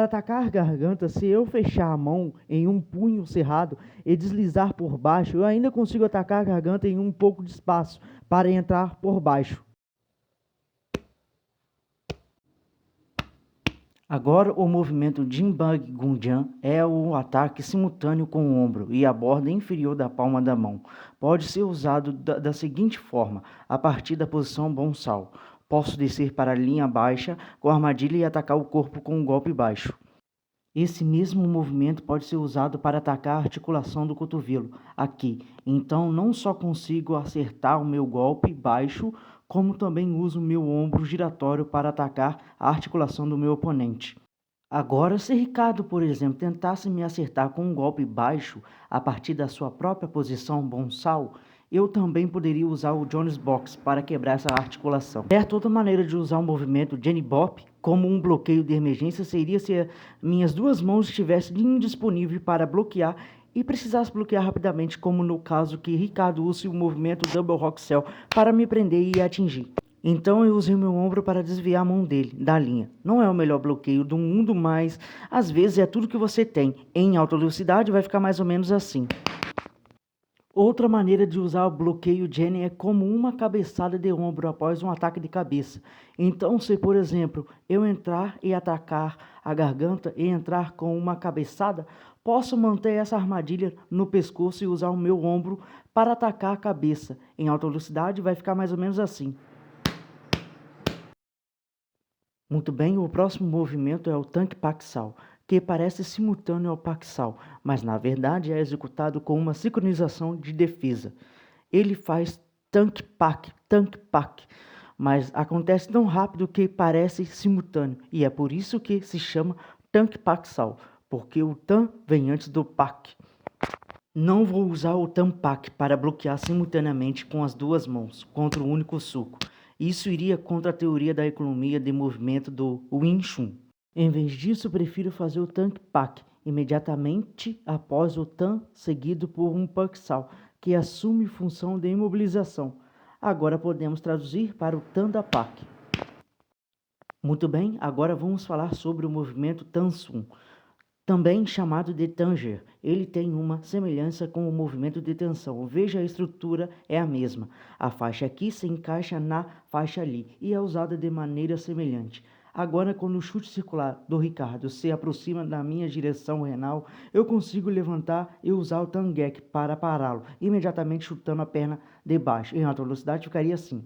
atacar a garganta, se eu fechar a mão em um punho cerrado e deslizar por baixo, eu ainda consigo atacar a garganta em um pouco de espaço para entrar por baixo. Agora o movimento Jimbang Gunjan é o ataque simultâneo com o ombro e a borda inferior da palma da mão. Pode ser usado da seguinte forma, a partir da posição bonsal. Posso descer para a linha baixa com a armadilha e atacar o corpo com um golpe baixo. Esse mesmo movimento pode ser usado para atacar a articulação do cotovelo, aqui. Então não só consigo acertar o meu golpe baixo, como também uso o meu ombro giratório para atacar a articulação do meu oponente. Agora, se Ricardo, por exemplo, tentasse me acertar com um golpe baixo a partir da sua própria posição bonsal, eu também poderia usar o Jones Box para quebrar essa articulação. Outra maneira de usar o movimento Jenny Bop como um bloqueio de emergência seria se minhas duas mãos estivessem indisponíveis para bloquear e precisasse bloquear rapidamente, como no caso que Ricardo use o movimento Double Rock Cell para me prender e atingir. Então eu usei meu ombro para desviar a mão dele, da linha. Não é o melhor bloqueio do mundo, mas às vezes é tudo que você tem. Em alta velocidade vai ficar mais ou menos assim. Outra maneira de usar o bloqueio Jenny é como uma cabeçada de ombro após um ataque de cabeça. Então, se por exemplo, eu entrar e atacar a garganta e entrar com uma cabeçada, posso manter essa armadilha no pescoço e usar o meu ombro para atacar a cabeça. Em alta velocidade vai ficar mais ou menos assim. Muito bem, o próximo movimento é o tanque Paksal, que parece simultâneo ao Paksal, mas na verdade é executado com uma sincronização de defesa. Ele faz tanque Pak, mas acontece tão rápido que parece simultâneo, e é por isso que se chama tanque Paksal, porque o Tan vem antes do Pak. Não vou usar o Tanpak para bloquear simultaneamente com as duas mãos, contra um único soco. Isso iria contra a teoria da economia de movimento do Wing Chun. Em vez disso, prefiro fazer o Tanpak imediatamente após o Tan, seguido por um Paksal, que assume função de imobilização. Agora podemos traduzir para o Tan da Pak. Muito bem, agora vamos falar sobre o movimento Tansun, também chamado de Tanger. Ele tem uma semelhança com o movimento de tensão. Veja, a estrutura é a mesma. A faixa aqui se encaixa na faixa ali e é usada de maneira semelhante. Agora, quando o chute circular do Ricardo se aproxima da minha direção renal, eu consigo levantar e usar o Tangek para pará-lo, imediatamente chutando a perna de baixo. Em alta velocidade ficaria assim.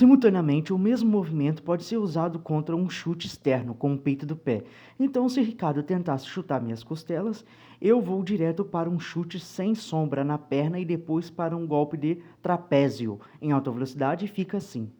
Simultaneamente, o mesmo movimento pode ser usado contra um chute externo com o peito do pé. Então, se Ricardo tentasse chutar minhas costelas, eu vou direto para um chute sem sombra na perna e depois para um golpe de trapézio. Em alta velocidade fica assim.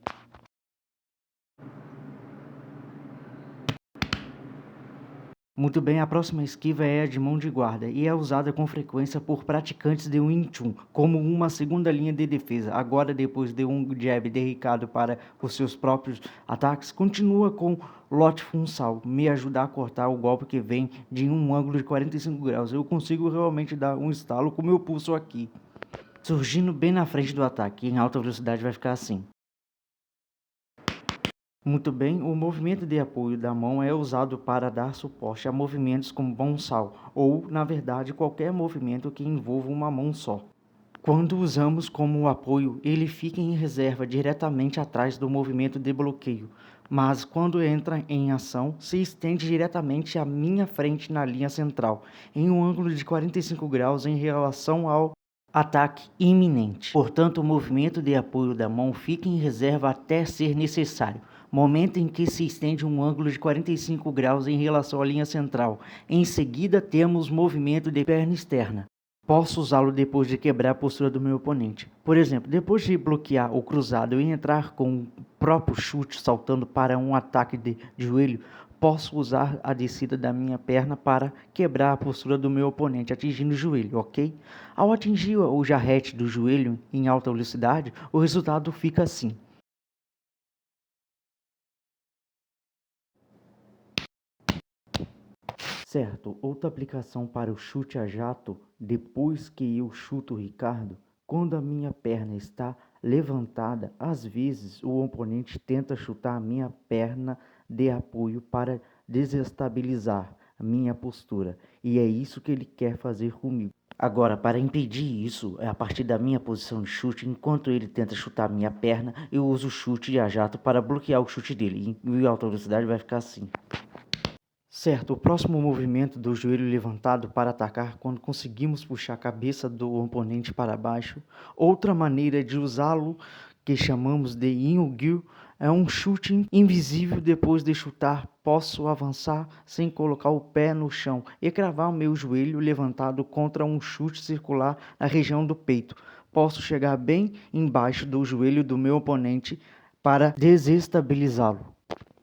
Muito bem, a próxima esquiva é a de mão de guarda e é usada com frequência por praticantes de Wing Chun como uma segunda linha de defesa. Agora, depois de um jab de Ricardo para os seus próprios ataques, continua com Lote Funsal, me ajudar a cortar o golpe que vem de um ângulo de 45 graus. Eu consigo realmente dar um estalo com o meu pulso aqui, surgindo bem na frente do ataque. Em alta velocidade vai ficar assim. Muito bem, o movimento de apoio da mão é usado para dar suporte a movimentos como bonsal, ou, na verdade, qualquer movimento que envolva uma mão só. Quando usamos como apoio, ele fica em reserva diretamente atrás do movimento de bloqueio, mas quando entra em ação, se estende diretamente à minha frente na linha central, em um ângulo de 45 graus em relação ao ataque iminente. Portanto, o movimento de apoio da mão fica em reserva até ser necessário, momento em que se estende um ângulo de 45 graus em relação à linha central. Em seguida, temos movimento de perna externa. Posso usá-lo depois de quebrar a postura do meu oponente. Por exemplo, depois de bloquear o cruzado e entrar com o próprio chute saltando para um ataque de joelho, posso usar a descida da minha perna para quebrar a postura do meu oponente, atingindo o joelho, ok? Ao atingir o jarrete do joelho em alta velocidade, o resultado fica assim. Certo, outra aplicação para o chute a jato, depois que eu chuto o Ricardo, quando a minha perna está levantada, às vezes o oponente tenta chutar minha perna de apoio para desestabilizar minha postura, e é isso que ele quer fazer comigo. Agora, para impedir isso, a partir da minha posição de chute, enquanto ele tenta chutar minha perna, eu uso o chute a jato para bloquear o chute dele, e a alta velocidade vai ficar assim. Certo, o próximo movimento do joelho levantado para atacar quando conseguimos puxar a cabeça do oponente para baixo. Outra maneira de usá-lo, que chamamos de Yin-Gyu, é um chute invisível. Depois de chutar, posso avançar sem colocar o pé no chão e cravar o meu joelho levantado contra um chute circular na região do peito. Posso chegar bem embaixo do joelho do meu oponente para desestabilizá-lo.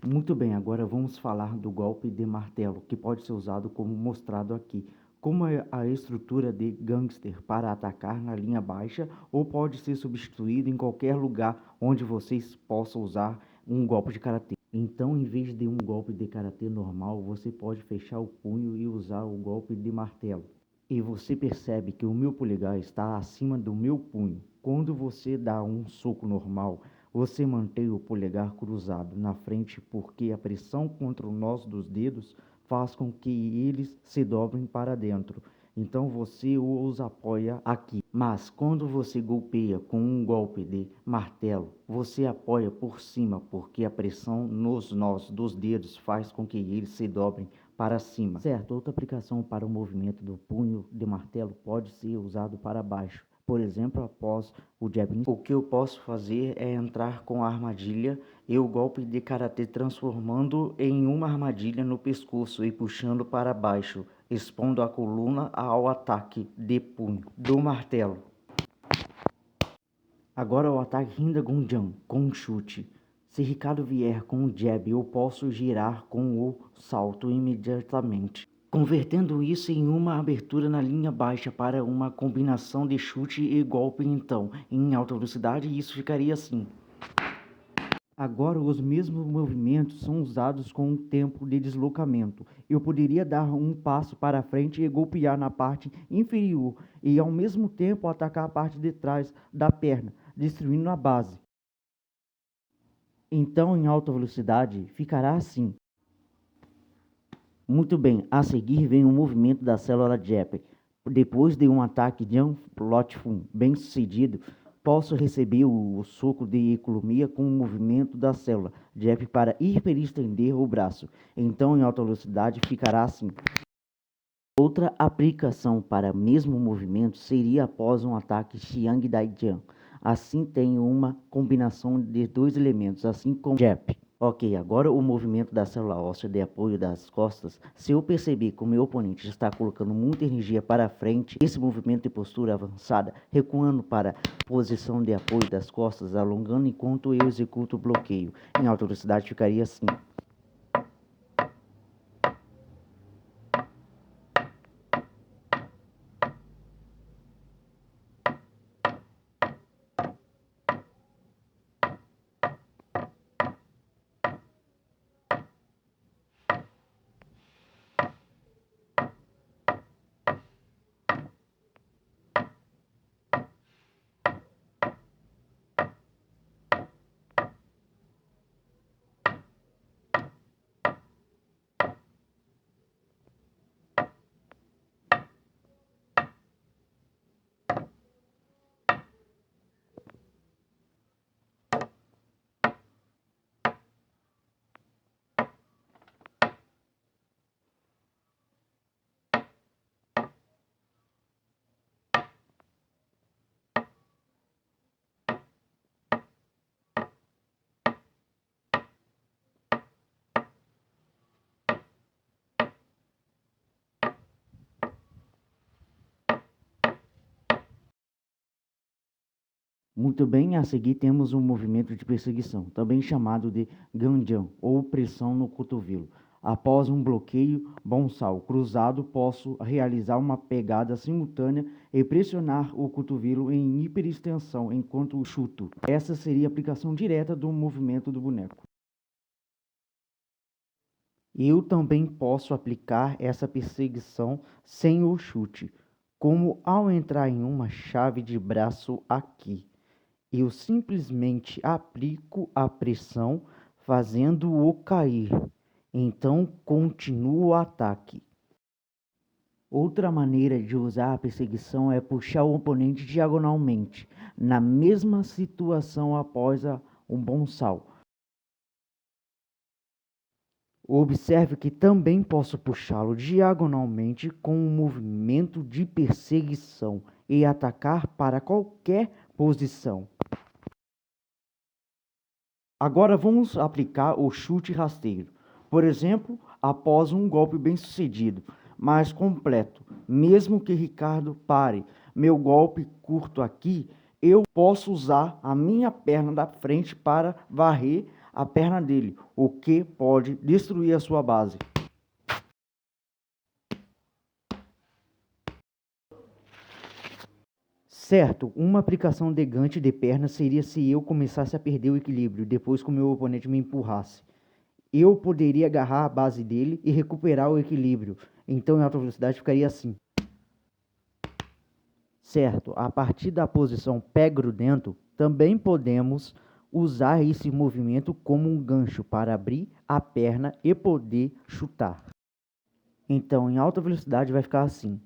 Muito bem, agora vamos falar do golpe de martelo, que pode ser usado como mostrado aqui. Como é a estrutura de gangster para atacar na linha baixa, ou pode ser substituído em qualquer lugar onde vocês possam usar um golpe de karatê. Então, em vez de um golpe de karatê normal, você pode fechar o punho e usar o golpe de martelo. E você percebe que o meu polegar está acima do meu punho. Quando você dá um soco normal, você mantém o polegar cruzado na frente porque a pressão contra o nós dos dedos faz com que eles se dobrem para dentro. Então você os apoia aqui. Mas quando você golpeia com um golpe de martelo, você apoia por cima porque a pressão nos nós dos dedos faz com que eles se dobrem para cima. Certo, outra aplicação para o movimento do punho de martelo pode ser usado para baixo. Por exemplo, após o jab, o que eu posso fazer é entrar com a armadilha e o golpe de karatê transformando em uma armadilha no pescoço e puxando para baixo, expondo a coluna ao ataque de punho do martelo. Agora o ataque Rinda Gunjan com um chute. Se Ricardo vier com o jab, eu posso girar com o salto imediatamente, convertendo isso em uma abertura na linha baixa para uma combinação de chute e golpe. Então, em alta velocidade, isso ficaria assim. Agora os mesmos movimentos são usados com um tempo de deslocamento. Eu poderia dar um passo para frente e golpear na parte inferior e ao mesmo tempo atacar a parte de trás da perna, destruindo a base. Então em alta velocidade ficará assim. Muito bem, a seguir vem o movimento da célula jab. Depois de um ataque de Plotfun bem sucedido, posso receber o soco de economia com o movimento da célula jab para hiperestender o braço. Então em alta velocidade ficará assim. Outra aplicação para o mesmo movimento seria após um ataque Xiang Daijian. Assim tem uma combinação de dois elementos, assim como jab. Ok, agora o movimento da célula óssea de apoio das costas. Se eu perceber que o meu oponente está colocando muita energia para frente, esse movimento de postura avançada, recuando para a posição de apoio das costas, alongando enquanto eu executo o bloqueio. Em alta velocidade ficaria assim. Muito bem, a seguir temos um movimento de perseguição, também chamado de ganjan ou pressão no cotovelo. Após um bloqueio bonsal cruzado, posso realizar uma pegada simultânea e pressionar o cotovelo em hiperextensão enquanto chuto. Essa seria a aplicação direta do movimento do boneco. Eu também posso aplicar essa perseguição sem o chute, como ao entrar em uma chave de braço aqui. Eu simplesmente aplico a pressão, fazendo-o cair. Então, continuo o ataque. Outra maneira de usar a perseguição é puxar o oponente diagonalmente, na mesma situação após um bonsal. Observe que também posso puxá-lo diagonalmente com um movimento de perseguição e atacar para qualquer posição. Agora vamos aplicar o chute rasteiro. Por exemplo, após um golpe bem sucedido, mas completo, mesmo que Ricardo pare meu golpe curto aqui, eu posso usar a minha perna da frente para varrer a perna dele, o que pode destruir a sua base. Certo, uma aplicação de gancho de perna seria se eu começasse a perder o equilíbrio depois que o meu oponente me empurrasse. Eu poderia agarrar a base dele e recuperar o equilíbrio. Então, em alta velocidade, ficaria assim. Certo, a partir da posição pé grudento, também podemos usar esse movimento como um gancho para abrir a perna e poder chutar. Então, em alta velocidade, vai ficar assim.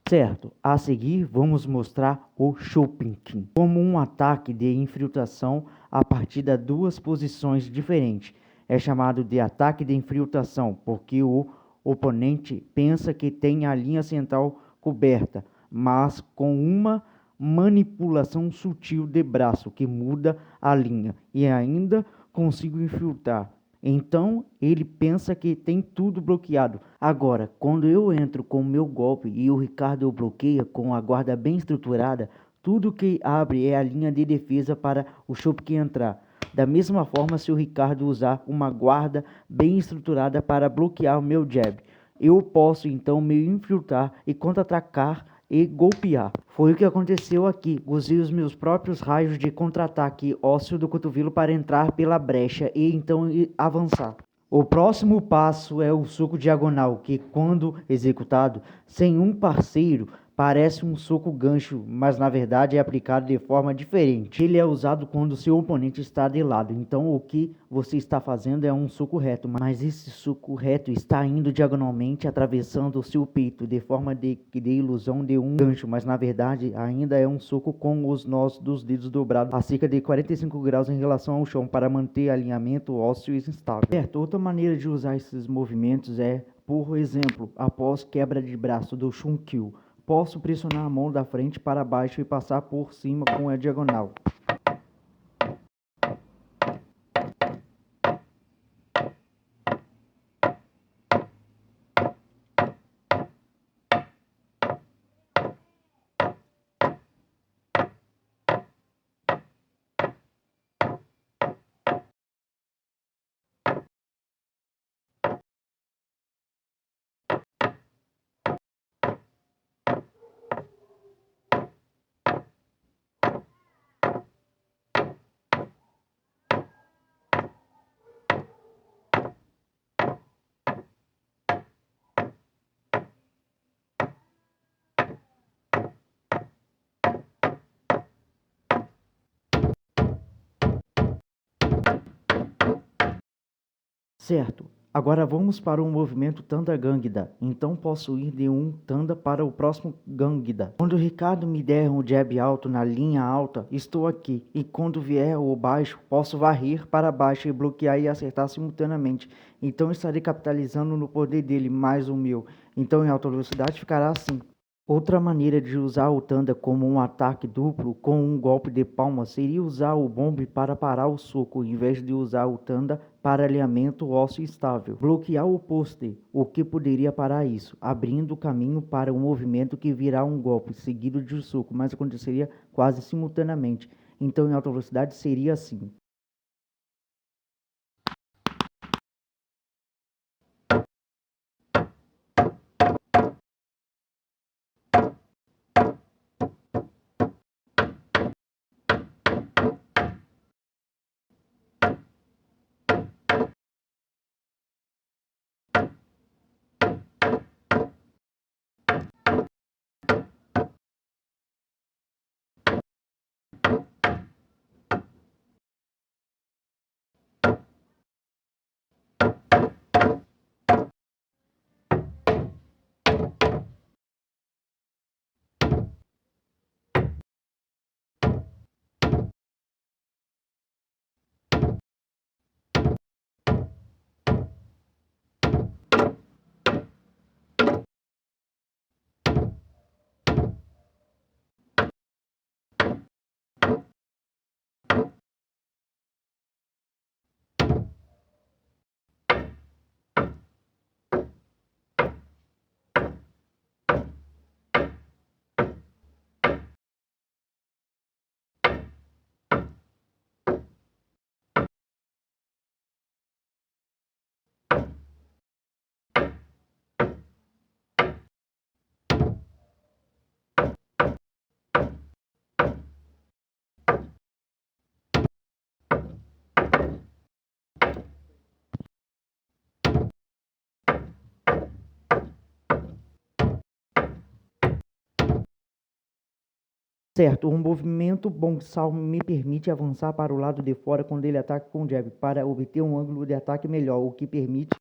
Certo, a seguir vamos mostrar o Chopinkin como um ataque de infiltração a partir de duas posições diferentes. É chamado de ataque de infiltração porque o oponente pensa que tem a linha central coberta, mas com uma manipulação sutil de braço que muda a linha e ainda consigo infiltrar. Então ele pensa que tem tudo bloqueado. Agora, quando eu entro com o meu golpe e o Ricardo o bloqueia com a guarda bem estruturada, tudo que abre é a linha de defesa para o Chopinkin entrar. Da mesma forma, se o Ricardo usar uma guarda bem estruturada para bloquear o meu jab, eu posso então me infiltrar e contra-atacar e golpear. Foi o que aconteceu aqui. Usei os meus próprios raios de contra-ataque ósseo do cotovelo para entrar pela brecha e então avançar. O próximo passo é o soco diagonal, que quando executado sem um parceiro, parece um soco gancho, mas na verdade é aplicado de forma diferente. Ele é usado quando seu oponente está de lado, então o que você está fazendo é um soco reto, mas esse soco reto está indo diagonalmente, atravessando o seu peito, de forma de ilusão de um gancho, mas na verdade ainda é um soco com os nós dos dedos dobrados a cerca de 45 graus em relação ao chão, para manter alinhamento ósseo estável. Certo, outra maneira de usar esses movimentos é, por exemplo, após quebra de braço do Shunkyu. Posso pressionar a mão da frente para baixo e passar por cima com a diagonal. Certo, agora vamos para o movimento Tanda Gangda. Então posso ir de um Tanda para o próximo Gangda. Quando o Ricardo me der um jab alto na linha alta, estou aqui. E quando vier o baixo, posso varrer para baixo e bloquear e acertar simultaneamente. Então estarei capitalizando no poder dele mais o meu. Então em alta velocidade ficará assim. Outra maneira de usar o Tanda como um ataque duplo com um golpe de palma seria usar o bombe para parar o soco, em vez de usar o Tanda para alinhamento ósseo estável. Bloquear o poste, o que poderia parar isso, abrindo o caminho para um movimento que virá um golpe seguido de um soco, mas aconteceria quase simultaneamente. Então em alta velocidade seria assim. Certo, o movimento bongsal me permite avançar para o lado de fora quando ele ataca com o jab, para obter um ângulo de ataque melhor, o que permite